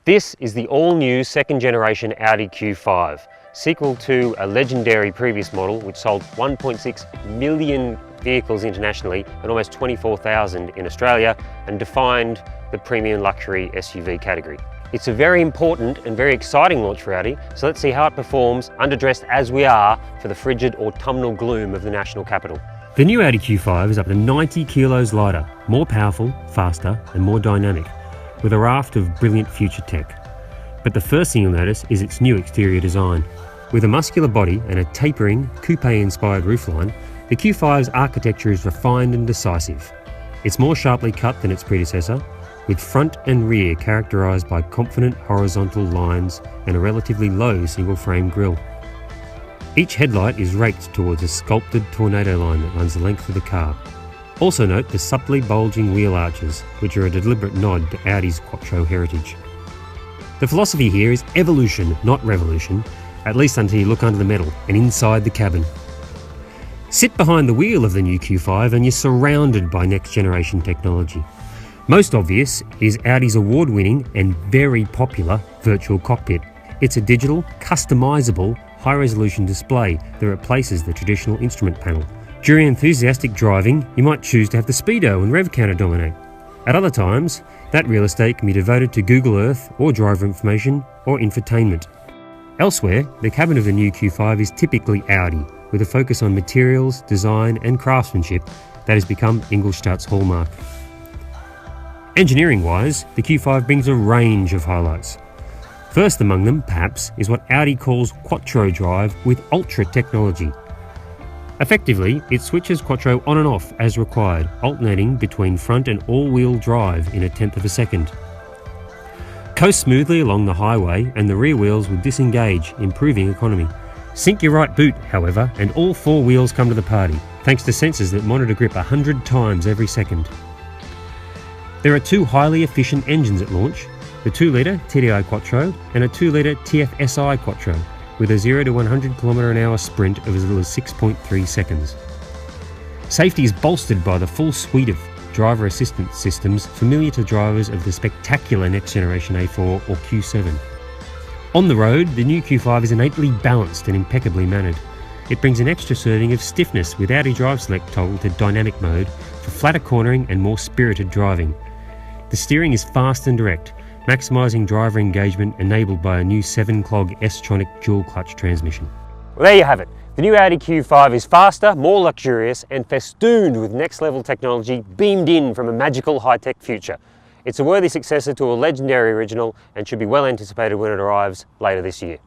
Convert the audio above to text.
This is the all-new second generation Audi Q5, sequel to a legendary previous model which sold 1.6 million vehicles internationally and almost 24,000 in Australia, and defined the premium luxury SUV category. It's a very important and very exciting launch for Audi, so let's see how it performs, underdressed as we are for the frigid autumnal gloom of the national capital. The new Audi Q5 is up to 90 kilos lighter, more powerful, faster and more dynamic, with a raft of brilliant future tech. But the first thing you'll notice is its new exterior design. With a muscular body and a tapering, coupe-inspired roofline, the Q5's architecture is refined and decisive. It's more sharply cut than its predecessor, with front and rear characterised by confident horizontal lines and a relatively low single-frame grille. Each headlight is raked towards a sculpted tornado line that runs the length of the car. Also note the subtly bulging wheel arches, which are a deliberate nod to Audi's Quattro heritage. The philosophy here is evolution, not revolution, at least until you look under the metal and inside the cabin. Sit behind the wheel of the new Q5 and you're surrounded by next generation technology. Most obvious is Audi's award-winning and very popular virtual cockpit. It's a digital, customisable, high-resolution display that replaces the traditional instrument panel. During enthusiastic driving, you might choose to have the speedo and rev counter dominate. At other times, that real estate can be devoted to Google Earth or driver information or infotainment. Elsewhere, the cabin of the new Q5 is typically Audi, with a focus on materials, design and craftsmanship that has become Ingolstadt's hallmark. Engineering-wise, the Q5 brings a range of highlights. First among them, perhaps, is what Audi calls Quattro Drive with ultra technology. Effectively, it switches Quattro on and off as required, alternating between front and all-wheel drive in a tenth of a second. Coast smoothly along the highway and the rear wheels will disengage, improving economy. Sink your right boot, however, and all four wheels come to the party, thanks to sensors that monitor grip 100 times every second. There are two highly efficient engines at launch, the 2-litre TDI Quattro and a 2-litre TFSI Quattro, with a 0 to 100 km/h sprint of as little as 6.3 seconds. Safety is bolstered by the full suite of driver assistance systems familiar to drivers of the spectacular next generation A4 or Q7. On the road, the new Q5 is innately balanced and impeccably mannered. It brings an extra serving of stiffness with Audi Drive Select toggle to dynamic mode for flatter cornering and more spirited driving. The steering is fast and direct, maximising driver engagement enabled by a new 7-clog S-tronic dual-clutch transmission. Well, there you have it. The new Audi Q5 is faster, more luxurious and festooned with next-level technology beamed in from a magical high-tech future. It's a worthy successor to a legendary original and should be well anticipated when it arrives later this year.